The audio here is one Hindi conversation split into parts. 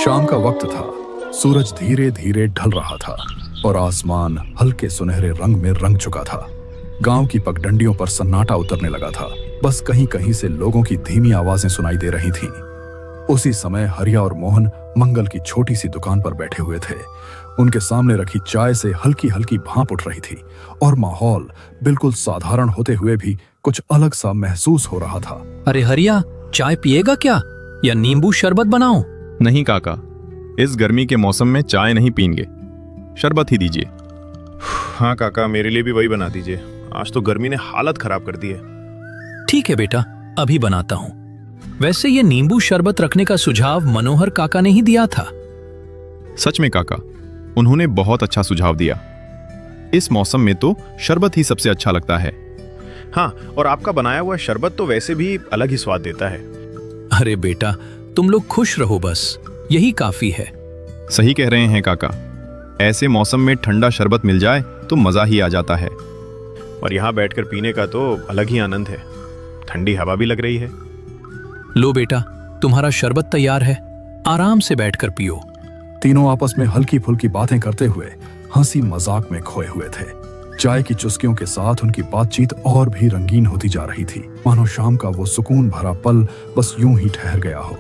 शाम का वक्त था। सूरज धीरे धीरे ढल रहा था और आसमान हल्के सुनहरे रंग में रंग चुका था। गांव की पगडंडियों पर सन्नाटा उतरने लगा था। बस कहीं कहीं से लोगों की धीमी आवाजें सुनाई दे रही थीं। उसी समय हरिया और मोहन मंगल की छोटी सी दुकान पर बैठे हुए थे। उनके सामने रखी चाय से हल्की हल्की भाप उठ रही थी और माहौल बिल्कुल साधारण होते हुए भी कुछ अलग सा महसूस हो रहा था। अरे हरिया, चाय पिएगा क्या या नींबू शरबत बनाऊं? नहीं काका, इस गर्मी के मौसम में चाय नहीं पीएंगे, शरबत ही दीजिए। हाँ काका, मेरे लिए भी वही बना दीजिए। आज तो गर्मी ने हालत खराब कर दी है। ठीक है बेटा, अभी बनाता हूँ। वैसे ये नींबू शरबत रखने का सुझाव मनोहर काका ने ही दिया था। सच में काका, उन्होंने बहुत अच्छा सुझाव दिया। इस मौसम में तो शरबत ही सबसे अच्छा लगता है। हाँ, और आपका बनाया हुआ शरबत तो वैसे भी अलग ही स्वाद देता है। अरे बेटा, तुम लोग खुश रहो, बस यही काफी है। सही कह रहे हैं काका, ऐसे मौसम में ठंडा शरबत मिल जाए तो मजा ही आ जाता है। और यहाँ बैठकर पीने का तो अलग ही आनंद है। ठंडी हवा भी लग रही है। लो बेटा, तुम्हारा शरबत तैयार है, आराम से बैठकर पियो। तीनों आपस में हल्की फुल्की बातें करते हुए हंसी मजाक में खोए हुए थे। चाय की चुस्कियों के साथ उनकी बातचीत और भी रंगीन होती जा रही थी, मानो शाम का वो सुकून भरा पल बस यूं ही ठहर गया हो।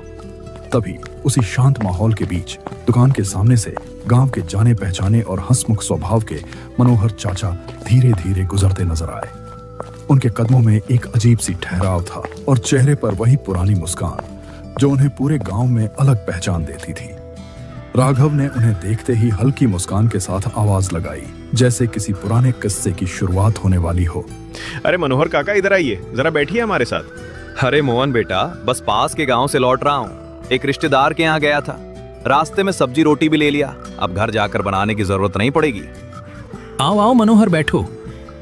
तभी उसी शांत माहौल के बीच दुकान के सामने से गांव के जाने पहचाने और हंसमुख स्वभाव के मनोहर चाचा धीरे धीरे गुजरते नजर आए। उनके कदमों में एक अजीब सी ठहराव था और चेहरे पर वही पुरानी मुस्कान जो उन्हें पूरे गांव में अलग पहचान देती थी। राघव ने उन्हें देखते ही हल्की मुस्कान के साथ आवाज लगाई, जैसे किसी पुराने किस्से की शुरुआत होने वाली हो। अरे मनोहर काका, इधर आइए, जरा बैठिए हमारे साथ। अरे मोहन बेटा, बस पास के गांव से लौट रहा हूँ। एक रिश्तेदार के यहाँ गया था, रास्ते में सब्जी रोटी भी ले लिया। अब घर जाकर बनाने की जरूरत नहीं पड़ेगी। आओ आओ मनोहर, बैठो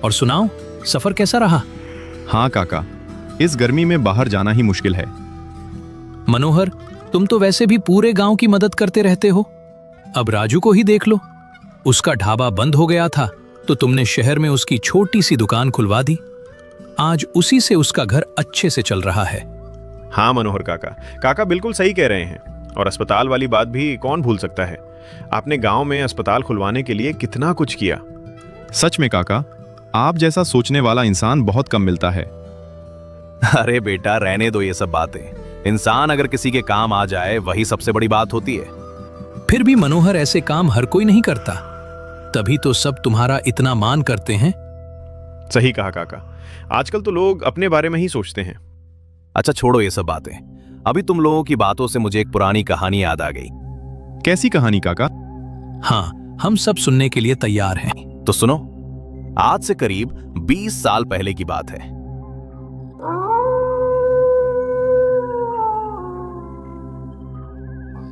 और सुनाओ, सफर कैसा रहा? हाँ काका, इस गर्मी में बाहर जाना ही मुश्किल है। मनोहर, तुम तो वैसे भी पूरे गांव की मदद करते रहते हो। अब राजू को ही देख लो, उसका ढाबा बंद हो गया था तो तुमने शहर में उसकी छोटी सी दुकान खुलवा दी। आज उसी से उसका घर अच्छे से चल रहा है। हाँ मनोहर काका, काका बिल्कुल सही कह रहे हैं। और अस्पताल वाली बात भी कौन भूल सकता है। आपने गांव में अस्पताल खुलवाने के लिए कितना कुछ किया। सच में काका, आप जैसा सोचने वाला इंसान बहुत कम मिलता है। अरे बेटा, रहने दो ये सब बातें। इंसान अगर किसी के काम आ जाए वही सबसे बड़ी बात होती है। फिर भी मनोहर, ऐसे काम हर कोई नहीं करता, तभी तो सब तुम्हारा इतना मान करते हैं। सही कहा काका, आजकल तो लोग अपने बारे में ही सोचते हैं। अच्छा छोड़ो ये सब बातें। अभी तुम लोगों की बातों से मुझे एक पुरानी कहानी याद आ गई। कैसी कहानी काका? हाँ, हम सब सुनने के लिए तैयार हैं। तो सुनो, आज से करीब 20 साल पहले की बात है।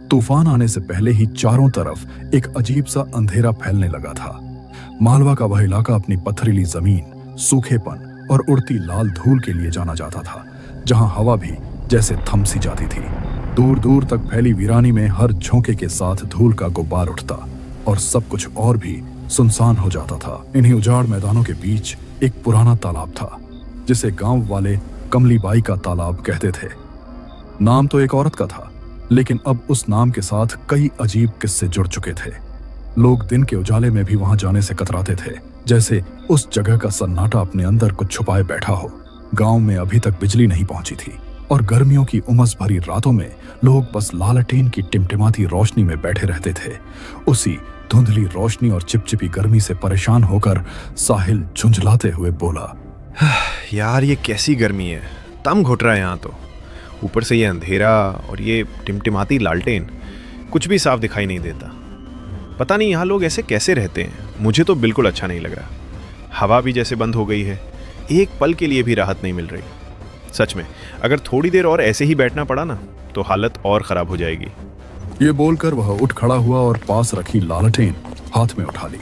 तूफान आने से पहले ही चारों तरफ एक अजीब सा अंधेरा फैलने लगा था। मालवा का वह इलाका अपनी पथरीली जमीन, सूखेपन और उड़ती लाल धूल के लिए जाना जाता था, जहां हवा भी जैसे थम सी जाती थी। दूर दूर तक फैली वीरानी में हर झोंके के साथ धूल का गुब्बार उठता और सब कुछ और भी सुनसान हो जाता था। इन्हीं उजाड़ मैदानों के बीच एक पुराना तालाब था, जिसे गांव वाले कमलीबाई का तालाब कहते थे। नाम तो एक औरत का था, लेकिन अब उस नाम के साथ कई अजीब किस्से जुड़ चुके थे। लोग दिन के उजाले में भी वहां जाने से कतराते थे, जैसे उस जगह का सन्नाटा अपने अंदर कुछ छुपाए बैठा हो। गांव में अभी तक बिजली नहीं पहुंची थी और गर्मियों की उमस भरी रातों में लोग बस लालटेन की टिमटिमाती रोशनी में बैठे रहते थे। उसी धुंधली रोशनी और चिपचिपी गर्मी से परेशान होकर साहिल झुंझलाते हुए बोला, यार ये कैसी गर्मी है, दम घुट रहा है यहाँ तो। ऊपर से ये अंधेरा और ये टिमटिमाती लालटेन, कुछ भी साफ दिखाई नहीं देता। पता नहीं यहाँ लोग ऐसे कैसे रहते हैं। मुझे तो बिल्कुल अच्छा नहीं लग रहा। हवा भी जैसे बंद हो गई है, एक पल के लिए भी राहत नहीं मिल रही। सच में अगर थोड़ी देर और ऐसे ही बैठना पड़ा ना तो हालत और खराब हो जाएगी। ये बोलकर वह उठ खड़ा हुआ और पास रखी लालटेन हाथ में उठा ली।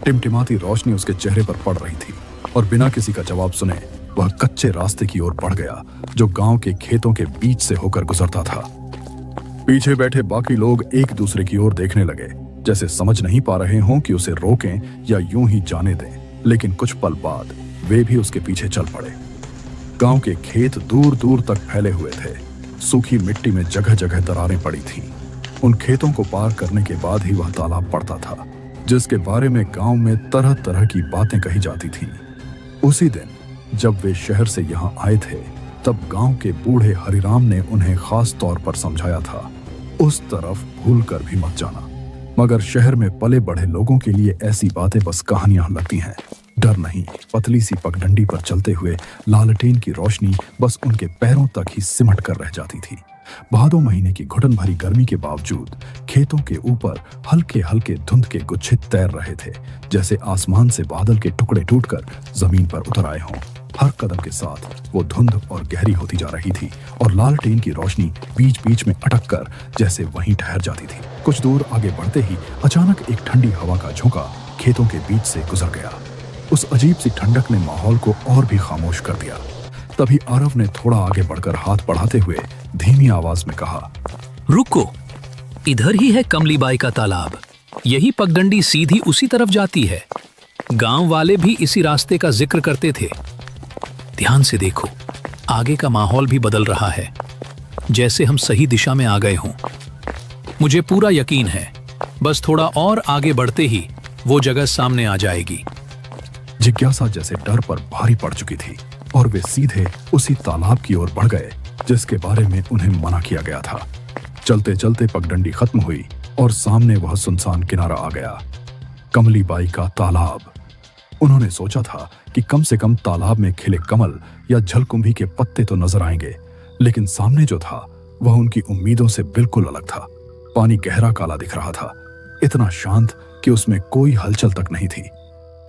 टिमटिमाती रोशनी उसके चेहरे पर पड़ रही थी और बिना किसी का जवाब सुने वह कच्चे रास्ते की ओर बढ़ गया, जो गांव के खेतों के बीच से होकर गुजरता था। पीछे बैठे बाकी लोग एक दूसरे की ओर देखने लगे, जैसे समझ नहीं पा रहे हों कि उसे रोकें या यूं ही जाने दें। लेकिन कुछ पल बाद वे भी उसके पीछे चल पड़े। गांव के खेत दूर दूर तक फैले हुए थे। सूखी मिट्टी में जगह जगह दरारें पड़ी थीं। उन खेतों को पार करने के बाद ही वह तालाब पड़ता था, जिसके बारे में गांव में तरह तरह की बातें कही जाती थीं। उसी दिन जब वे शहर से यहां आए थे, तब गांव के बूढ़े हरिराम ने उन्हें खास तौर पर समझाया था, उस तरफ भूल कर भी मत जाना। मगर शहर में पले बढ़े लोगों के लिए ऐसी बातें बस कहानियां लगती हैं। डर नहीं, पतली सी पगडंडी पर चलते हुए लालटेन की रोशनी बस उनके पैरों तक ही सिमट कर रह जाती थी। भादों महीने की घुटन भरी गर्मी के बावजूद खेतों के ऊपर हल्के हल्के धुंध के गुच्छे तैर रहे थे, जैसे आसमान से बादल के टुकड़े टूटकर जमीन पर उतर आए हों। हर कदम के साथ वो धुंध और गहरी होती जा रही थी और लालटेन की रोशनी बीच बीच में अटक कर जैसे वहीं ठहर जाती थी। कुछ दूर आगे बढ़ते ही अचानक एक ठंडी हवा का झोंका खेतों के बीच से गुजर गया। उस अजीब सी ठंडक ने माहौल को और भी खामोश कर दिया। तभी आरव ने थोड़ा आगे बढ़कर हाथ बढ़ाते हुए धीमी आवाज में कहा, रुको, इधर ही है कमलीबाई का तालाब। यही पगडंडी सीधी उसी तरफ जाती है। गांव वाले भी इसी रास्ते का जिक्र करते थे। ध्यान से देखो, आगे का माहौल भी बदल रहा है, जैसे हम सही दिशा में आ गए हों। मुझे पूरा यकीन है, बस थोड़ा और आगे बढ़ते ही वो जगह सामने आ जाएगी। जिज्ञासा जैसे डर पर भारी पड़ चुकी थी और वे सीधे उसी तालाब की ओर बढ़ गए जिसके बारे में उन्हें मना किया गया था। चलते चलते पगडंडी खत्म हुई और सामने वह सुनसान किनारा आ गया, कमलीबाई का तालाब। उन्होंने सोचा था कि कम से कम तालाब में खिले कमल या जलकुंभी के पत्ते तो नजर आएंगे, लेकिन सामने जो था वह उनकी उम्मीदों से बिल्कुल अलग था। पानी गहरा काला दिख रहा था, इतना शांत कि उसमें कोई हलचल तक नहीं थी।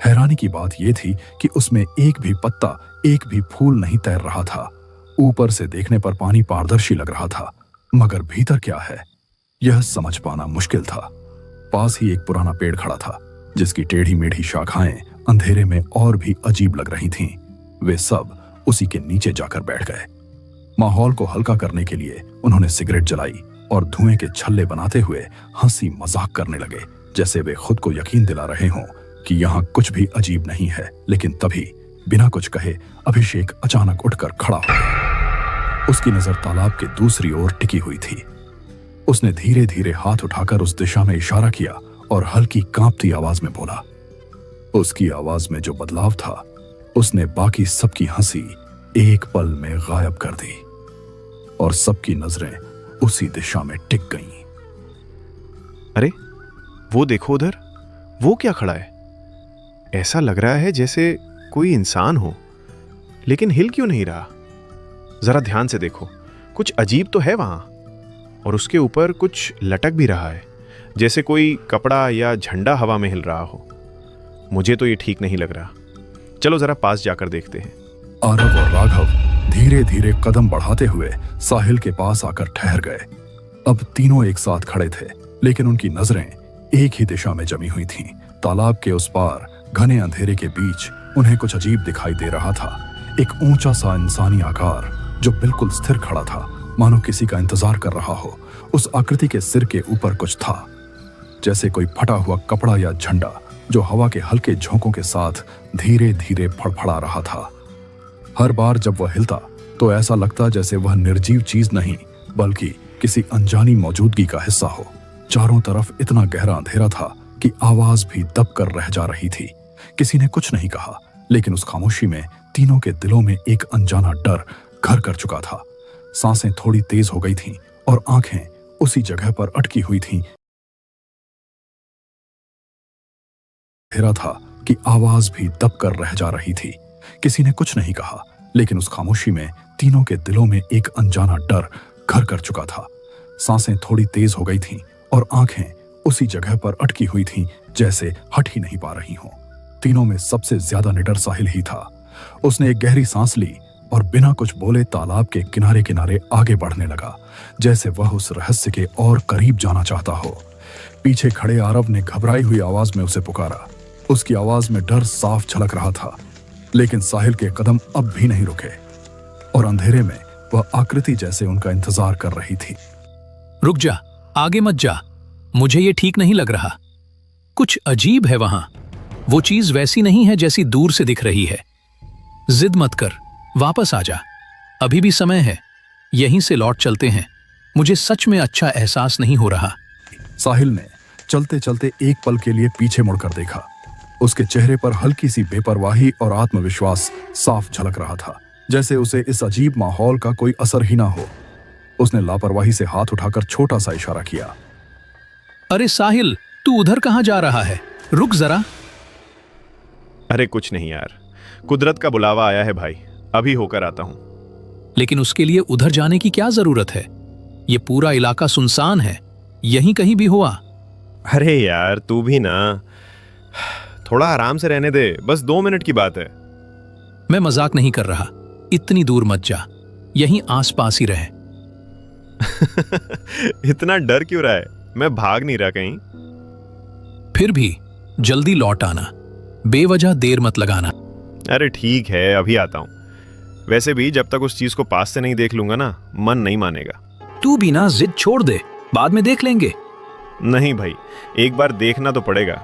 हैरानी की बात यह थी कि उसमें एक भी पत्ता, एक भी फूल नहीं तैर रहा था। ऊपर से देखने पर पानी पारदर्शी लग रहा था, मगर भीतर क्या है यह समझ पाना मुश्किल था। पास ही एक पुराना पेड़ खड़ा था, जिसकी टेढ़ी मेढ़ी शाखाएं अंधेरे में और भी अजीब लग रही थीं। वे सब उसी के नीचे जाकर बैठ गए। माहौल को हल्का करने के लिए उन्होंने सिगरेट जलाई और धुएं के छल्ले बनाते हुए हंसी मजाक करने लगे, जैसे वे खुद को यकीन दिला रहे हों कि यहाँ कुछ भी अजीब नहीं है। लेकिन तभी बिना कुछ कहे अभिषेक अचानक उठकर खड़ा हो गया। उसकी नजर तालाब के दूसरी ओर टिकी हुई थी। उसने धीरे धीरे हाथ उठाकर उस दिशा में इशारा किया और हल्की कांपती आवाज में बोला। उसकी आवाज में जो बदलाव था, उसने बाकी सबकी हंसी एक पल में गायब कर दी और सबकी नजरें उसी दिशा में टिक गईं। अरे वो देखो उधर, वो क्या खड़ा है? ऐसा लग रहा है जैसे कोई इंसान हो, लेकिन हिल क्यों नहीं रहा? जरा ध्यान से देखो, कुछ अजीब तो है वहां, और उसके ऊपर कुछ लटक भी रहा है, जैसे कोई कपड़ा या झंडा हवा में हिल रहा हो। मुझे तो ये ठीक नहीं लग रहा। चलो जरा पास जाकर देखते हैं। आरव और राघव धीरे धीरे कदम बढ़ाते हुए साहिल के पास आकर ठहर गए। अब तीनों एक साथ खड़े थे, लेकिन उनकी नजरें एक ही दिशा में जमी हुई थीं। तालाब के उस पार घने अंधेरे के बीच उन्हें कुछ अजीब दिखाई दे रहा था। एक ऊंचा सा इंसानी आकार जो बिल्कुल स्थिर खड़ा था, मानो किसी का इंतजार कर रहा हो। उस आकृति के सिर के ऊपर कुछ था, जैसे कोई फटा हुआ कपड़ा या झंडा, जो हवा के हल्के झोंकों के साथ धीरे धीरे फड़फड़ा रहा था। हर बार जब वह हिलता तो ऐसा लगता जैसे वह निर्जीव चीज नहीं, बल्कि किसी अनजानी मौजूदगी का हिस्सा हो। चारों तरफ इतना गहरा अंधेरा था कि आवाज भी दब कर रह जा रही थी। किसी ने कुछ नहीं कहा, लेकिन उस खामोशी में तीनों के दिलों में एक अनजाना डर घर कर चुका था। सांसें थोड़ी तेज हो गई थीं और आंखें उसी जगह पर अटकी हुई थीं। अंधेरा था कि आवाज भी दब कर रह जा रही थी। किसी ने कुछ नहीं कहा, लेकिन उस खामोशी में तीनों के दिलों में एक अनजाना डर घर कर चुका था। सांसें थोड़ी तेज हो गई थीं और आंखें उसी जगह पर अटकी हुई थीं, जैसे हट ही नहीं पा रही हों। तीनों में सबसे ज्यादा निडर साहिल ही था। उसने एक गहरी सांस ली और बिना कुछ बोले तालाब के किनारे किनारे आगे बढ़ने लगा, जैसे वह उस रहस्य के और करीब जाना चाहता हो। पीछे खड़े आरव ने घबराई हुई आवाज में उसे पुकारा। उसकी आवाज में डर साफ झलक रहा था, लेकिन साहिल के कदम अब भी नहीं रुके और अंधेरे में वह आकृति जैसे उनका इंतजार कर रही थी। रुक जा, आगे मत जा, मुझे ये ठीक नहीं लग रहा। कुछ अजीब है वहां। वो चीज वैसी नहीं है जैसी दूर से दिख रही है। जिद मत कर, वापस आ जा, अभी भी समय है। यहीं से लौट चलते हैं। मुझे सच में अच्छा एहसास नहीं हो रहा। साहिल ने चलते चलते एक पल के लिए पीछे मुड़कर देखा। उसके चेहरे पर हल्की सी बेपरवाही और आत्मविश्वास साफ झलक रहा था, जैसे उसे इस अजीब माहौल का कोई असर ही ना हो। उसने लापरवाही से हाथ उठाकर छोटा सा इशारा किया। अरे साहिल, तू उधर कहाँ जा रहा है? रुक जरा। अरे कुछ नहीं यार, कुदरत का बुलावा आया है भाई, अभी होकर आता हूं। लेकिन उसके लिए उधर जाने की क्या जरूरत है? ये पूरा इलाका सुनसान है, यहीं कहीं भी हुआ। अरे यार तू भी ना, थोड़ा आराम से रहने दे, बस 2 मिनट की बात है। मैं मजाक नहीं कर रहा, इतनी दूर मत जा, यहीं आसपास ही रहे। इतना डर क्यों रहा है? मैं भाग नहीं रहा कहीं। फिर भी जल्दी लौट आना, बेवजह देर मत लगाना। अरे ठीक है, अभी आता हूं। वैसे भी जब तक उस चीज को पास से नहीं देख लूंगा ना, मन नहीं मानेगा। तू भी ना जिद छोड़ दे, बाद में देख लेंगे। नहीं भाई, एक बार देखना तो पड़ेगा।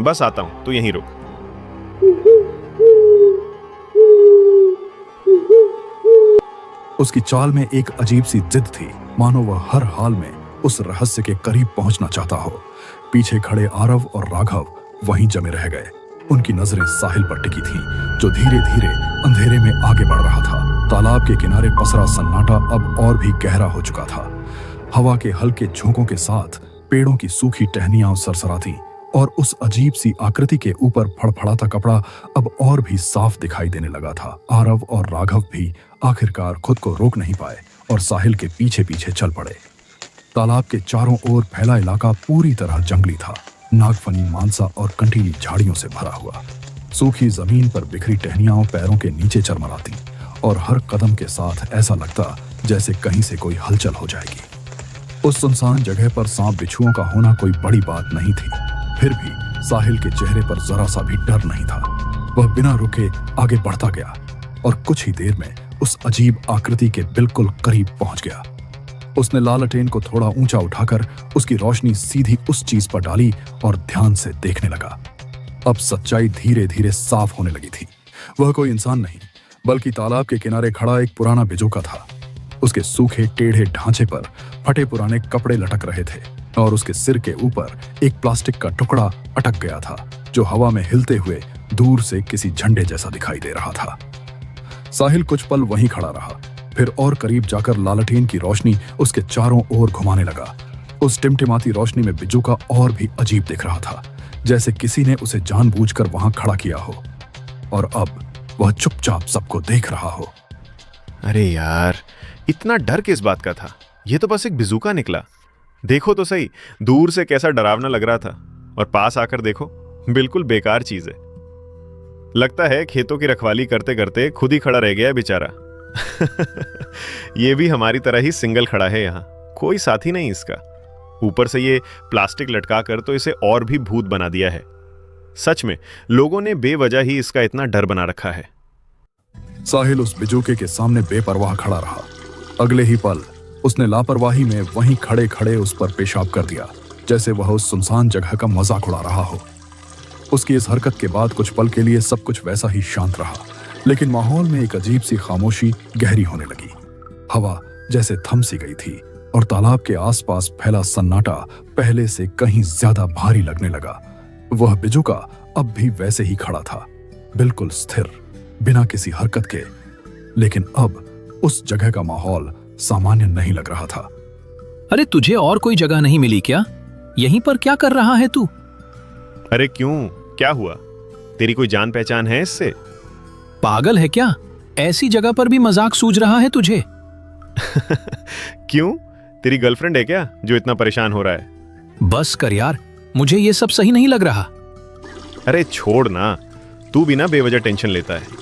बस आता हूं, तू यहीं रुक। उसकी चाल में एक अजीब सी जिद थी, मानो वह हर हाल में उस रहस्य के करीब पहुंचना चाहता हो। पीछे खड़े आरव और राघव वहीं जमे रह गए। उनकी नजरें साहिल पर टिकी थीं, जो धीरे धीरे अंधेरे में आगे बढ़ रहा था। तालाब के किनारे पसरा सन्नाटा अब और भी गहरा हो चुका था। हवा के हल्के झोंकों के साथ पेड़ों की सूखी टहनियां सरसराती और उस अजीब सी आकृति के ऊपर फड़फड़ाता कपड़ा अब और भी साफ दिखाई देने लगा था। आरव और राघव भी आखिरकार खुद को रोक नहीं पाए और साहिल के पीछे पीछे चल पड़े। तालाब के चारों ओर फैला इलाका पूरी तरह जंगली था, नागफनी, मानसा और कंटीली झाड़ियों से भरा हुआ। सूखी जमीन पर बिखरी टहनियां पैरों के नीचे चरमराती और हर कदम के साथ ऐसा लगता जैसे कहीं से कोई हलचल हो जाएगी। उस सुनसान जगह पर सांप बिच्छुओं का होना कोई बड़ी बात नहीं थी, फिर भी साहिल के चेहरे पर जरा सा भी डर नहीं था। वह बिना रुके आगे बढ़ता गया और कुछ ही देर में उस अजीब आकृति के बिल्कुल करीब पहुंच गया। उसने लालटेन को थोड़ा ऊंचा उठाकर उसकी रोशनी सीधी उस चीज पर डाली और ध्यान से देखने लगा। अब सच्चाई धीरे धीरे साफ होने लगी थी। वह कोई इंसान नहीं, बल्कि तालाब के किनारे खड़ा एक पुराना बिजूका था। उसके सूखे टेढ़े ढांचे पर फटे पुराने कपड़े लटक रहे थे और उसके सिर के ऊपर एक प्लास्टिक का टुकड़ा अटक गया था, जो हवा में हिलते हुए दूर से किसी झंडे जैसा दिखाई दे रहा था। साहिल कुछ पल वहीं खड़ा रहा, फिर और करीब जाकर लालटेन की रोशनी उसके चारों ओर घुमाने लगा। उस टिमटिमाती रोशनी में बिजूका और भी अजीब दिख रहा था, जैसे किसी ने उसे जानबूझकर वहां खड़ा किया हो और अब वह चुपचाप सबको देख रहा हो। अरे यार, इतना डर किस बात का था? यह तो बस एक बिजूका निकला। देखो तो सही, दूर से कैसा डरावना लग रहा था और पास आकर देखो, बिल्कुल बेकार चीज है। लगता है खेतों की रखवाली करते करते खुद ही खड़ा रह गया बेचारा। ये भी हमारी तरह ही सिंगल खड़ा है, यहाँ कोई साथी नहीं इसका। ऊपर से ये प्लास्टिक लटका कर तो इसे और भी भूत बना दिया है। सच में लोगों ने बेवजह ही इसका इतना डर बना रखा है। साहिल उस बिजूके के सामने बेपरवाह खड़ा रहा। अगले ही पल उसने लापरवाही में वहीं खड़े खड़े उस पर पेशाब कर दिया, जैसे वह उस सुनसान जगह का मजाक उड़ा रहा हो। उसकी इस हरकत के बाद कुछ पल के लिए सब कुछ वैसा ही शांत रहा, लेकिन माहौल में एक अजीब सी खामोशी गहरी होने लगी। हवा जैसे थम सी गई थी और तालाब के आसपास फैला सन्नाटा पहले से कहीं ज्यादा भारी लगने लगा। वह बिजूका अब भी वैसे ही खड़ा था, बिल्कुल स्थिर, बिना किसी हरकत के, लेकिन अब उस जगह का माहौल सामान्य नहीं लग रहा था। अरे तुझे और कोई जगह नहीं मिली क्या? यहीं पर क्या कर रहा है तू? अरे क्यों, क्या हुआ? तेरी कोई जान पहचान है इससे? पागल है क्या? ऐसी जगह पर भी मजाक सूझ रहा है तुझे? क्यों, तेरी गर्लफ्रेंड है क्या जो इतना परेशान हो रहा है? बस कर यार, मुझे ये सब सही नहीं लग रहा। अरे छोड़ ना, तू भी ना बेवजह टेंशन लेता है।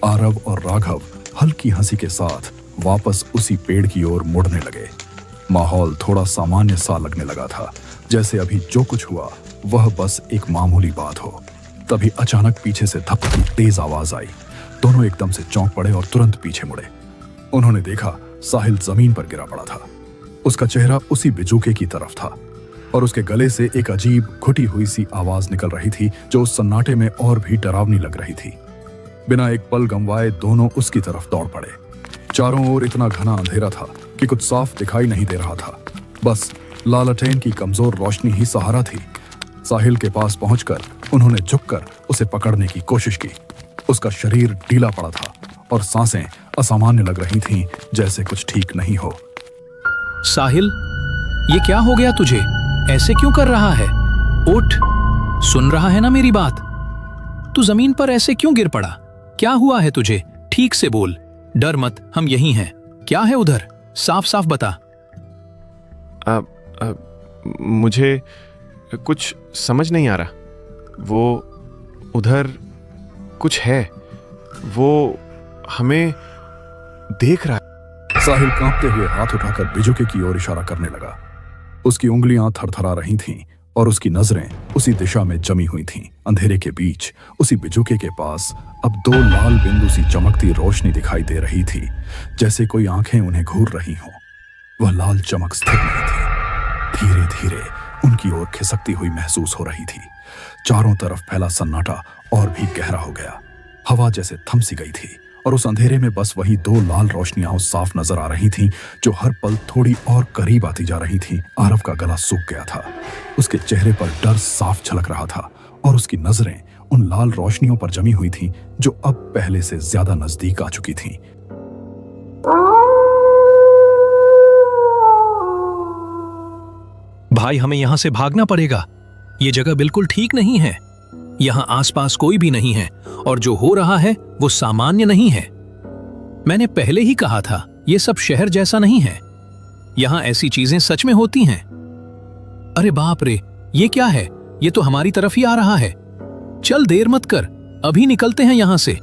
आरव और राघव हल्की हंसी के साथ वापस उसी पेड़ की ओर मुड़ने लगे। माहौल थोड़ा सामान्य सा लगने लगा था, जैसे अभी जो कुछ हुआ वह बस एक मामूली बात हो। तभी अचानक पीछे से धप की तेज आवाज आई। दोनों एकदम से चौंक पड़े और तुरंत पीछे मुड़े। उन्होंने देखा साहिल जमीन पर गिरा पड़ा था। उसका चेहरा उसी बिजूके की तरफ था और उसके गले से एक अजीब घुटी हुई सी आवाज निकल रही थी, जो उस सन्नाटे में और भी डरावनी लग रही थी। बिना एक पल गंवाए दोनों उसकी तरफ दौड़ पड़े। चारों ओर इतना घना अंधेरा था कि कुछ साफ दिखाई नहीं दे रहा था, बस लालटेन की कमजोर रोशनी ही सहारा थी। साहिल के पास पहुंचकर उन्होंने झुककर उसे पकड़ने की कोशिश की। उसका शरीर ढीला पड़ा था और सांसें असामान्य लग रही थीं, जैसे कुछ ठीक नहीं हो। साहिल, ये क्या हो गया तुझे? ऐसे क्यों कर रहा है? उठ, सुन रहा है ना मेरी बात? तू जमीन पर ऐसे क्यों गिर पड़ा? क्या हुआ है तुझे? ठीक से बोल, डर मत, हम यहीं हैं। क्या है उधर? साफ साफ बता। मुझे कुछ समझ नहीं आ रहा। वो उधर कुछ है, वो हमें देख रहा है। साहिल कांपते हुए हाथ उठाकर बिजुके की ओर इशारा करने लगा। उसकी उंगलियां थरथरा रही थीं और उसकी नजरें उसी दिशा में जमी हुई थीं। अंधेरे के बीच उसी बिजुके के पास अब दो लाल बिंदु सी चमकती रोशनी दिखाई दे रही थी, जैसे कोई आंखें उन्हें घूर रही हों। वह लाल चमक स्थिर नहीं थी, धीरे धीरे उनकी ओर खिसकती हुई महसूस हो रही थी। चारों तरफ फैला सन्नाटा और भी गहरा हो गया। हवा जैसे थम सी गई थी और उस अंधेरे में बस वही दो लाल रोशनियां साफ नजर आ रही थीं, जो हर पल थोड़ी और करीब आती जा रही थीं। आरव का गला सूख गया था, उसके चेहरे पर डर साफ झलक रहा था और उसकी नजरें उन लाल रोशनियों पर जमी हुई थीं, जो अब पहले से ज्यादा नजदीक आ चुकी थीं। भाई, हमें यहां से भागना पड़ेगा। ये जगह बिल्कुल ठीक नहीं है। यहां आसपास कोई भी नहीं है और जो हो रहा है वो सामान्य नहीं है। मैंने पहले ही कहा था, ये सब शहर जैसा नहीं है। यहां ऐसी चीजें सच में होती हैं। अरे बाप रे, ये क्या है? ये तो हमारी तरफ ही आ रहा है। चल, देर मत कर, अभी निकलते हैं यहां से।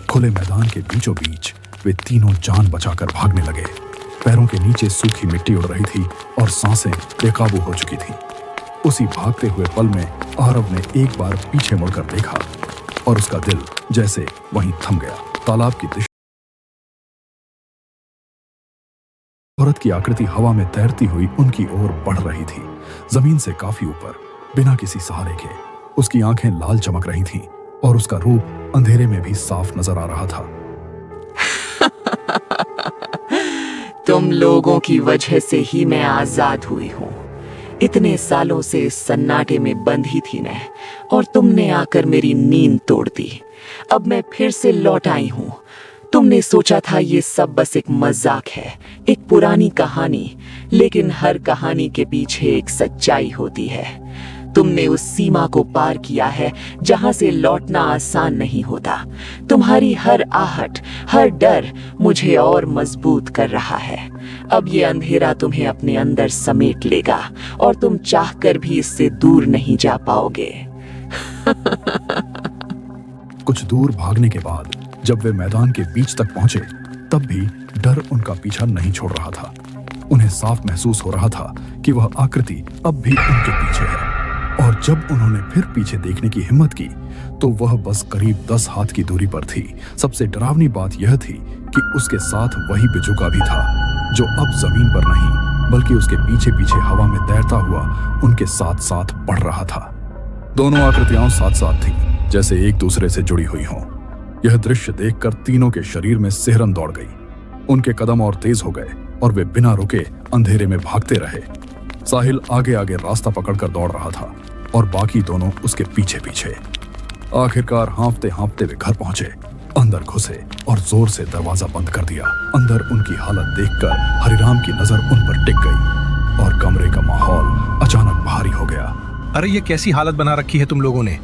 खुले मैदान के बीचों बीच वे तीनों जान बचाकर भागने लगे। पैरों के नीचे सूखी मिट्टी उड़ रही थी और सांसें बेकाबू हो चुकी थीं। उसी भागते हुए पल में आरव ने एक बार पीछे मुड़कर देखा और उसका दिल जैसे वहीं थम गया। तालाब की दिशा, औरत की आकृति हवा में तैरती हुई उनकी ओर बढ़ रही थी, जमीन से काफी ऊपर, बिना किसी सहारे के। उसकी आंखें लाल चमक रही थीं और उसका रूप अंधेरे में भी साफ नजर आ रहा था। तुम लोगों की वजह से ही मैं आजाद हुई हूँ। इतने सालों से इस सन्नाटे में बंधी थी मैं, और तुमने आकर मेरी नींद तोड़ दी। अब मैं फिर से लौट आई हूँ। तुमने सोचा था ये सब बस एक मजाक है, एक पुरानी कहानी, लेकिन हर कहानी के पीछे एक सच्चाई होती है। तुमने उस सीमा को पार किया है जहां से लौटना आसान नहीं होता। तुम्हारी हर आहट, हर डर मुझे और मजबूत कर रहा है। अब ये अंधेरा तुम्हें अपने अंदर समेट लेगा और तुम चाहकर भी इससे दूर नहीं जा पाओगे। कुछ दूर भागने के बाद जब वे मैदान के बीच तक पहुंचे, तब भी डर उनका पीछा नहीं छोड़ रहा था। उन्हें साफ महसूस हो रहा था कि वह आकृति अब भी उनके पीछे है, और जब उन्होंने फिर पीछे देखने की हिम्मत की तो वह बस करीब 10 हाथ की दूरी पर थी। सबसे डरावनी बात यह थी कि उसके साथ वही बिजुका भी था, जो अब जमीन पर नहीं बल्कि उसके पीछे पीछे हवा में तैरता हुआ उनके साथ साथ बढ़ रहा था। दोनों आकृतियां साथ साथ थीं, जैसे एक दूसरे से जुड़ी हुई हों। यह दृश्य देखकर तीनों के शरीर में सिहरन दौड़ गई। उनके कदम और तेज हो गए और वे बिना रुके अंधेरे में भागते रहे। साहिल आगे आगे रास्ता पकड़कर दौड़ रहा था और बाकी दोनों उसके पीछे पीछे। आखिरकार हांफते हांफते वे घर पहुंचे, अंदर घुसे और जोर से दरवाजा बंद कर दिया। अंदर उनकी हालत देखकर हरिराम की नजर उन पर टिक गई और कमरे का माहौल अचानक भारी हो गया। अरे ये कैसी हालत बना रखी है तुम लोगों ने?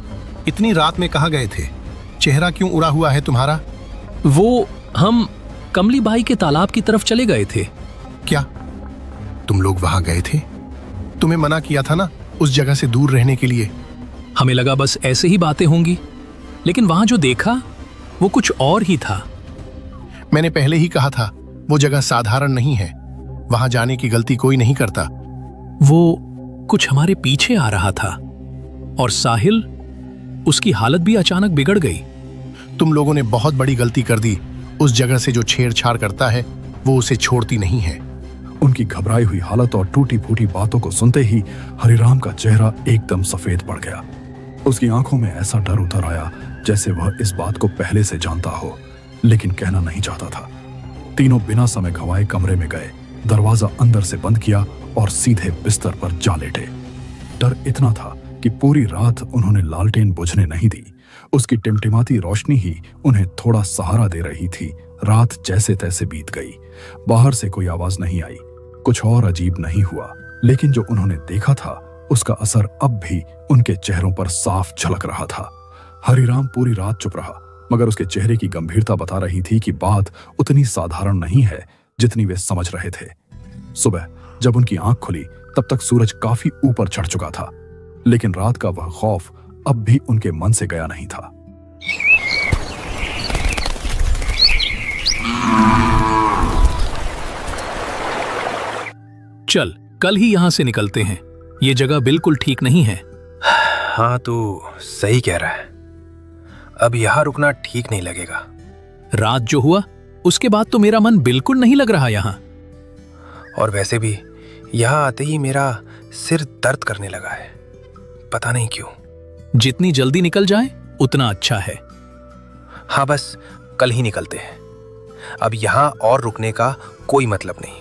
इतनी रात में कहाँ गए थे? चेहरा क्यों उड़ा हुआ है तुम्हारा? वो हम कमली बाई के तालाब की तरफ चले गए थे। क्या तुम लोग वहां गए थे? तुम्हें मना किया था ना उस जगह से दूर रहने के लिए। हमें लगा बस ऐसे ही बातें होंगी, लेकिन वहां जो देखा वो कुछ और ही था। मैंने पहले ही कहा था वो जगह साधारण नहीं है, वहां जाने की गलती कोई नहीं करता। वो कुछ हमारे पीछे आ रहा था और साहिल, उसकी हालत भी अचानक बिगड़ गई। तुम लोगों ने बहुत बड़ी गलती कर दी। उस जगह से जो छेड़छाड़ करता है वो उसे छोड़ती नहीं है। उनकी घबराई हुई हालत और टूटी फूटी बातों को सुनते ही हरिराम का चेहरा एकदम सफेद पड़ गया। उसकी आंखों में ऐसा डर उतर आया जैसे वह इस बात को पहले से जानता हो, लेकिन कहना नहीं चाहता था। तीनों बिना समय गंवाए कमरे में गए, दरवाजा अंदर से बंद किया और सीधे बिस्तर पर जा लेटे। डर इतना था कि पूरी रात उन्होंने लालटेन बुझने नहीं दी। उसकी टिमटिमाती रोशनी ही उन्हें थोड़ा सहारा दे रही थी। रात जैसे तैसे बीत गई। बाहर से कोई आवाज नहीं आई, कुछ और अजीब नहीं हुआ, लेकिन जो उन्होंने देखा था उसका असर अब भी उनके चेहरों पर साफ झलक रहा था। हरिराम पूरी रात चुप रहा, मगर उसके चेहरे की गंभीरता बता रही थी कि बात उतनी साधारण नहीं है जितनी वे समझ रहे थे। सुबह जब उनकी आंख खुली तब तक सूरज काफी ऊपर चढ़ चुका था, लेकिन रात का वह खौफ अब भी उनके मन से गया नहीं था। चल, कल ही यहां से निकलते हैं। ये जगह बिल्कुल ठीक नहीं है। हाँ, तू सही कह रहा है। अब यहाँ रुकना ठीक नहीं लगेगा। रात जो हुआ उसके बाद तो मेरा मन बिल्कुल नहीं लग रहा यहाँ। और वैसे भी यहाँ आते ही मेरा सिर दर्द करने लगा है, पता नहीं क्यों। जितनी जल्दी निकल जाए उतना अच्छा है। हाँ, बस कल ही निकलते हैं। अब यहाँ और रुकने का कोई मतलब नहीं।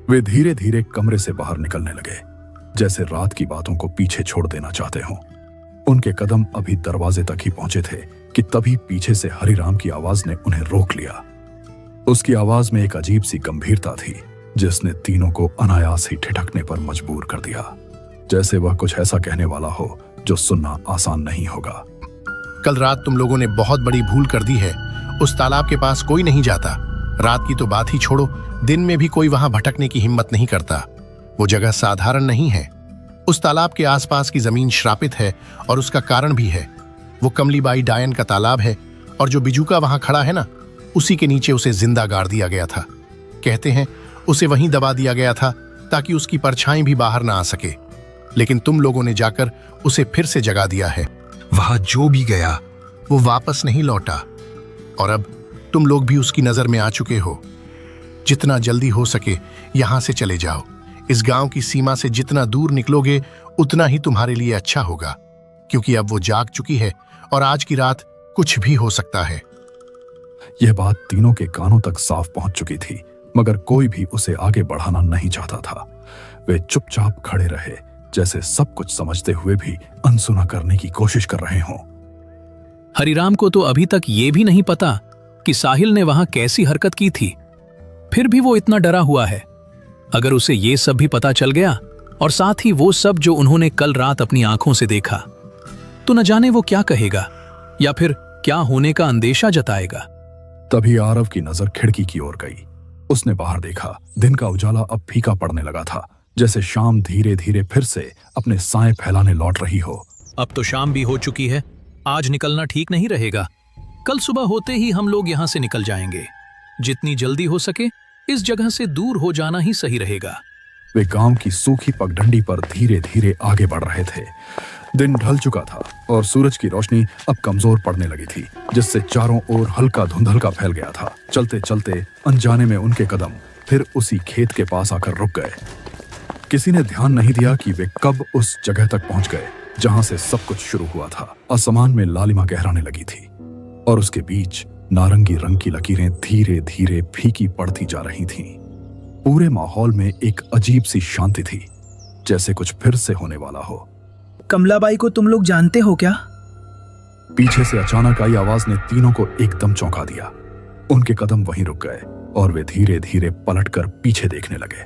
वे धीरे धीरे कमरे से बाहर निकलने लगे, जैसे रात की बातों को पीछे छोड़ देना चाहते हों। उनके कदम अभी दरवाजे तक ही पहुंचे थे कि तभी पीछे से हरिराम की आवाज ने उन्हें रोक लिया। उसकी आवाज में एक अजीब सी गंभीरता थी जिसने तीनों को अनायास ही ठिठकने पर मजबूर कर दिया, जैसे वह कुछ ऐसा कहने वाला हो जो सुनना आसान नहीं होगा। कल रात तुम लोगों ने बहुत बड़ी भूल कर दी है। उस तालाब के पास कोई नहीं जाता। रात की तो बात ही छोड़ो, दिन में भी कोई वहां भटकने की हिम्मत नहीं करता। वो जगह साधारण नहीं है। उस तालाब के आसपास की जमीन श्रापित है और उसका कारण भी है। वो कमलीबाई डायन का तालाब है और जो बिजुका वहां खड़ा है ना, उसी के नीचे उसे जिंदा गाड़ दिया गया था। कहते हैं उसे वहीं दबा दिया गया था ताकि उसकी परछाई भी बाहर ना आ सके, लेकिन तुम लोगों ने जाकर उसे फिर से जगा दिया है। वहां जो भी गया वो वापस नहीं लौटा और अब तुम लोग भी उसकी नजर में आ चुके हो। जितना जल्दी हो सके यहां से चले जाओ। इस गांव की सीमा से जितना दूर निकलोगे उतना ही तुम्हारे लिए अच्छा होगा, क्योंकि अब वो जाग चुकी है और आज की रात कुछ भी हो सकता है। यह बात तीनों के कानों तक साफ पहुंच चुकी थी, मगर कोई भी उसे आगे बढ़ाना नहीं चाहता था। वे चुपचाप खड़े रहे, जैसे सब कुछ समझते हुए भी अनसुना करने की कोशिश कर रहे हों। हरिराम को तो अभी तक ये भी नहीं पता कि साहिल ने वहां कैसी हरकत की थी, फिर भी वो इतना डरा हुआ है। अगर उसे ये सब भी पता चल गया और साथ ही वो सब जो उन्होंने कल रात अपनी आंखों से देखा, तो न जाने वो क्या कहेगा या फिर क्या होने का अंदेशा जताएगा। तभी आरव की नजर खिड़की की ओर गई। उसने बाहर देखा। दिन का उजाला अब फीका पड़ने लगा था, जैसे शाम धीरे धीरे फिर से अपने साए फैलाने लौट रही हो। अब तो शाम भी हो चुकी है। आज निकलना ठीक नहीं रहेगा। कल सुबह होते ही हम लोग यहाँ से निकल जाएंगे। जितनी जल्दी हो सके इस जगह से दूर हो जाना ही सही रहेगा। वे गांव की सूखी पगडंडी पर धीरे धीरे आगे बढ़ रहे थे। दिन ढल चुका था और सूरज की रोशनी अब कमजोर पड़ने लगी थी, जिससे चारों ओर हल्का धुंधलका फैल गया था। चलते चलते अनजाने में उनके कदम फिर उसी खेत के पास आकर रुक गए। किसी ने ध्यान नहीं दिया कि वे कब उस जगह तक पहुंच गए जहां से सब कुछ शुरू हुआ था। आसमान में लालिमा गहराने लगी थी और उसके बीच नारंगी रंग की लकीरें धीरे धीरे फीकी पड़ती जा रही थीं। पूरे माहौल में एक अजीब सी शांति थी, जैसे कुछ फिर से होने वाला हो। कमलाबाई को तुम लोग जानते हो क्या? पीछे से अचानक आई आवाज ने तीनों को एकदम चौंका दिया। उनके कदम वहीं रुक गए और वे धीरे धीरे पलटकर पीछे देखने लगे।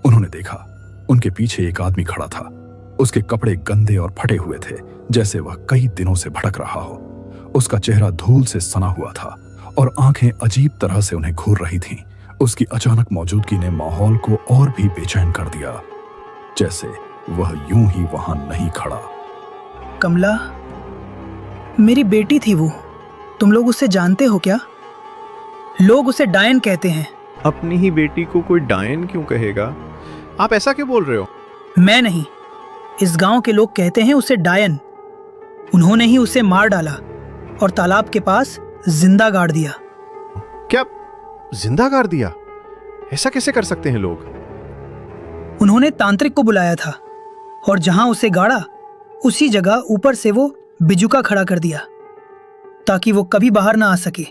उन्होंने देखा उनके पीछे एक आदमी खड़ा था। उसके कपड़े गंदे और फटे हुए थे, जैसे वह कई दिनों से भटक रहा हो। उसका चेहरा धूल से सना हुआ था और आंखें अजीब तरह से उन्हें घूर रही थीं। उसकी अचानक मौजूदगी ने माहौल को और भी बेचैन कर दिया, जैसे वह यूं ही वहां नहीं खड़ा। कमला, मेरी बेटी थी वो। तुम लोग उसे जानते हो क्या? लोग उसे डायन कहते हैं। अपनी ही बेटी को कोई डायन क्यों कहेगा? आप ऐसा क्यों बोल रहे हो? मैं नहीं, इस गांव के लोग कहते हैं उसे डायन। उन्होंने ही उसे मार डाला और तालाब के पास जिंदा गाड़ दिया। क्या जिंदा गाड़ दिया? ऐसा कैसे कर सकते हैं लोग? उन्होंने तांत्रिक को बुलाया था और जहां उसे गाड़ा उसी जगह ऊपर से वो बिजुका खड़ा कर दिया। ताकि वो कभी बाहर ना आ सके,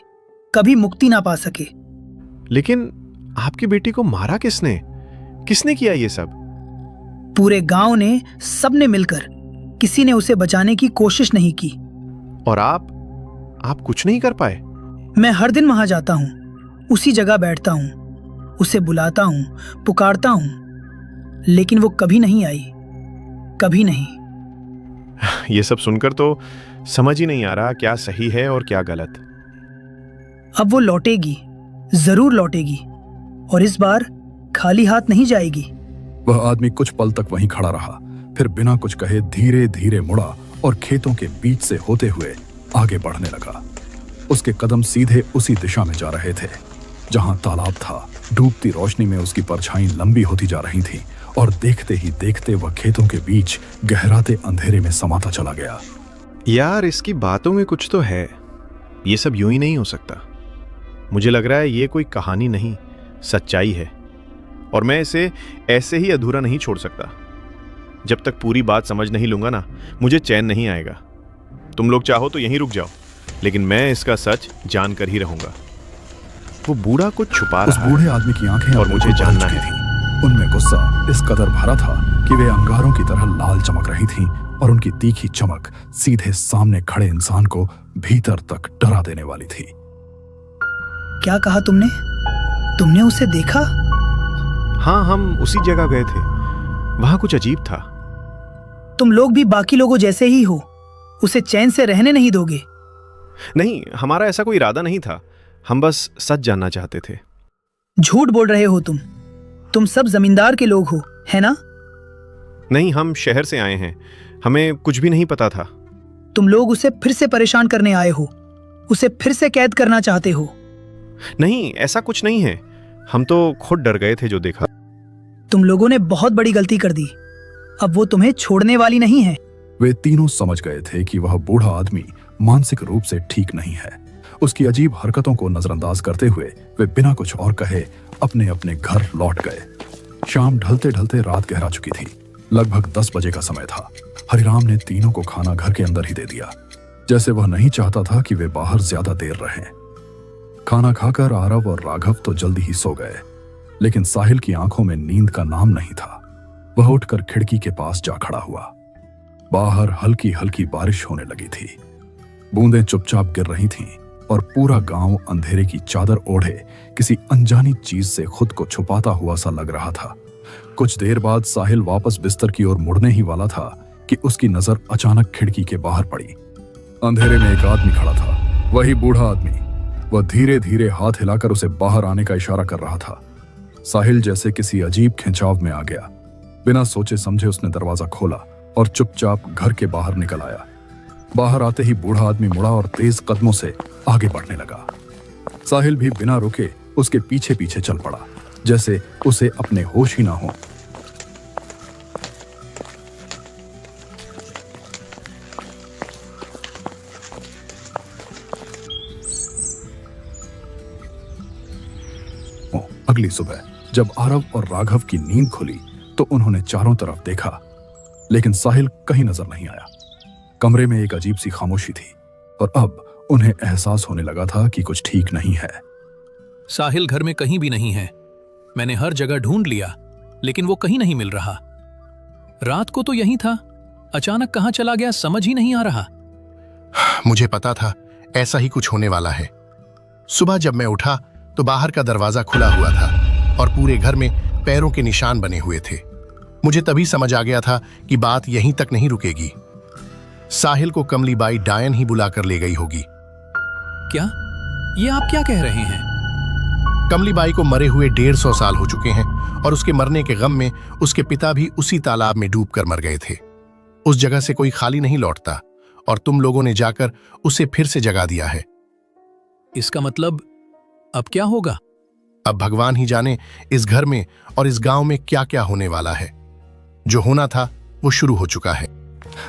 कभी मुक्ति ना पा सके। लेकिन आपकी बेटी को मारा किसने? किसने किया ये सब? पूरे गांव ने, सबने मिलकर। किसी ने उसे बचाने की कोशिश नहीं की। और आप कुछ नहीं कर पाए? मैं हर दिन वहां जाता हूं, उसी जगह बैठता हूं, उसे बुलाता हूं, पुकारता हूं, लेकिन वो कभी नहीं आई, कभी नहीं। ये सब सुनकर तो समझ ही नहीं आ रहा क्या सही है और क्या गलत। अब वो लौटेगी, जरूर लौटेगी, और इस बार खाली हाथ नहीं जाएगी। वह आदमी कुछ पल तक वहीं खड़ा रहा, फिर बिना कुछ कहे धीरे धीरे मुड़ा और खेतों के बीच से होते हुए आगे बढ़ने लगा। उसके कदम सीधे उसी दिशा में जा रहे थे जहां तालाब था। डूबती रोशनी में उसकी परछाई लंबी होती जा रही थी और देखते ही देखते वह खेतों के बीच गहराते अंधेरे में समाता चला गया। यार, इसकी बातों में कुछ तो है। ये सब यूं ही नहीं हो सकता। मुझे लग रहा है ये कोई कहानी नहीं, सच्चाई है, और मैं इसे ऐसे ही अधूरा नहीं छोड़ सकता। जब तक पूरी बात समझ नहीं लूंगा ना, मुझे चैन नहीं आएगा। तुम लोग चाहो तो यहीं रुक जाओ, लेकिन मैं इसका सच जानकर ही रहूंगा। वो बूढ़ा कुछ छुपा उस रहा है बूढ़े आदमी की आंखें और मुझे जानना चुकी है। थीं। उनमें गुस्सा इस कदर भरा था कि वे अंगारों की तरह लाल चमक रही थीं और उनकी तीखी चमक सीधे सामने खड़े इंसान को भीतर तक डरा देने वाली थी। क्या कहा तुमने? तुमने उसे देखा? हाँ, हम उसी जगह गए थे। वहां कुछ अजीब था। तुम लोग भी बाकी लोगों जैसे ही हो, उसे चैन से रहने नहीं दोगे। नहीं, हमारा ऐसा कोई इरादा नहीं था। हम बस सच जानना चाहते थे। झूठ बोल रहे हो तुम सब जमींदार के लोग हो, है ना? नहीं, हम शहर से आए हैं, हमें कुछ भी नहीं पता था। तुम लोग उसे फिर से परेशान करने आए हो, उसे फिर से कैद करना चाहते हो। नहीं, ऐसा कुछ नहीं है। हम तो खुद डर गए थे जो देखा। तुम लोगों ने बहुत बड़ी गलती कर दी। अब वो तुम्हें छोड़ने वाली नहीं है। वे तीनों समझ गए थे कि वह बूढ़ा आदमी मानसिक रूप से ठीक नहीं है। उसकी अजीब हरकतों को नजरअंदाज करते हुए वे बिना कुछ और कहे अपने अपने घर लौट गए। शाम ढलते ढलते रात गहरा चुकी थी। लगभग 10 बजे का समय था। हरिराम ने तीनों को खाना घर के अंदर ही दे दिया, जैसे वह नहीं चाहता था कि वे बाहर ज्यादा देर रहें। खाना खाकर आरव और राघव तो जल्दी ही सो गए, लेकिन साहिल की आंखों में नींद का नाम नहीं था। वह उठकर खिड़की के पास जा खड़ा हुआ। बाहर हल्की हल्की बारिश होने लगी थी। बूंदें चुपचाप गिर रही थीं और पूरा गांव अंधेरे की चादर ओढ़े किसी अनजानी चीज से खुद को छुपाता हुआ सा लग रहा था। कुछ देर बाद साहिल वापस बिस्तर की ओर मुड़ने ही वाला था कि उसकी नजर अचानक खिड़की के बाहर पड़ी। अंधेरे में एक आदमी खड़ा था, वही बूढ़ा आदमी। वह धीरे धीरे हाथ हिलाकर उसे बाहर आने का इशारा कर रहा था। साहिल जैसे किसी अजीब खिंचाव में आ गया। बिना सोचे समझे उसने दरवाजा खोला और चुपचाप घर के बाहर निकल आया। बाहर आते ही बूढ़ा आदमी मुड़ा और तेज कदमों से आगे बढ़ने लगा। साहिल भी बिना रुके उसके पीछे पीछे चल पड़ा, जैसे उसे अपने होश ही ना हो। अगली सुबह जब आरव और राघव की नींद खुली तो उन्होंने चारों तरफ देखा, लेकिन साहिल कहीं नजर नहीं आया। कमरे में एक अजीब सी खामोशी थी और अब उन्हें एहसास होने लगा था कि कुछ ठीक नहीं है। साहिल घर में कहीं भी नहीं है। मैंने हर जगह ढूंढ लिया, लेकिन वो कहीं नहीं मिल रहा। रात को तो यहीं था, अचानक कहां चला गया समझ ही नहीं आ रहा। मुझे पता था ऐसा ही कुछ होने वाला है। सुबह जब मैं उठा तो बाहर का दरवाजा खुला हुआ था और पूरे घर में पैरों के निशान बने हुए थे। मुझे तभी समझ आ गया था कि बात यहीं तक नहीं रुकेगी। साहिल को कमलीबाई डायन ही बुलाकर ले गई होगी। क्या? ये आप क्या कह रहे हैं? कमलीबाई को मरे हुए 150 साल हो चुके हैं और उसके मरने के गम में उसके पिता भी उसी तालाब में डूबकर मर गए थे। उस जगह से कोई खाली नहीं लौटता और तुम लोगों ने जाकर उसे फिर से जगा दिया है। इसका मतलब अब क्या होगा? अब भगवान ही जाने इस घर में और इस गांव में क्या क्या होने वाला है। जो होना था वो शुरू हो चुका है।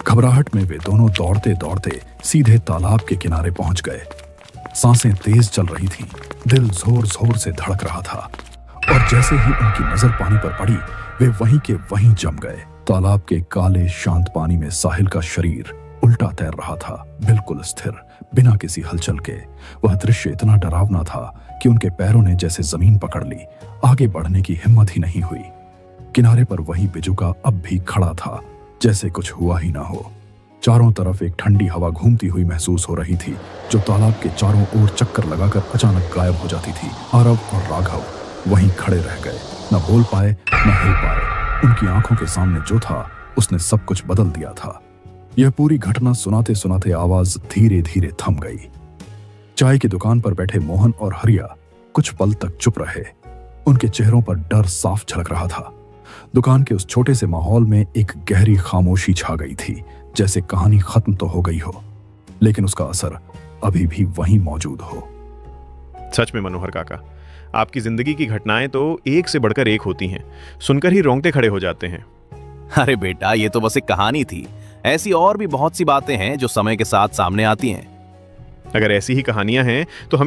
घबराहट में वे दोनों दौड़ते दौड़ते सीधे तालाब के किनारे पहुंच गए। सांसें तेज चल रही थीं, दिल जोर जोर से धड़क रहा था और जैसे ही उनकी नजर पानी पर पड़ी वे वहीं के वहीं जम गए। तालाब के काले शांत पानी में साहिल का शरीर उल्टा तैर रहा था, बिल्कुल स्थिर, बिना किसी हलचल के। वह दृश्य इतना डरावना था कि उनके पैरों ने जैसे जमीन पकड़ ली। आगे बढ़ने की हिम्मत ही नहीं हुई। किनारे पर वही बिजुका अब भी खड़ा था, जैसे कुछ हुआ ही ना हो। चारों तरफ एक ठंडी हवा घूमती हुई महसूस हो रही थी, जो तालाब के चारों ओर चक्कर लगाकर अचानक गायब हो जाती थी। आरव और राघव वहीं खड़े रह गए, न बोल पाए न हिल पाए। उनकी आंखों के सामने जो था उसने सब कुछ बदल दिया था। यह पूरी घटना सुनाते सुनाते आवाज धीरे धीरे थम गई। चाय की दुकान पर बैठे मोहन और हरिया कुछ पल तक चुप रहे। उनके चेहरों पर डर साफ झलक रहा था। दुकान के उस छोटे से माहौल में एक गहरी खामोशी छा गई थी, जैसे कहानी खत्म तो हो गई हो, लेकिन उसका असर अभी भी वहीं मौजूद हो। सच में मनोहर काका, आपकी जिंदगी की घटनाएं तो एक से बढ़कर एक होती हैं। सुनकर ही रोंगटे खड़े हो जाते हैं। अरे बेटा, ये तो बस एक कहानी थी। ऐसी और भी बहुत सी बातें हैं जो समय के साथ सामने आती हैं। अगर ऐसी ही कहानियां हैं तो हमें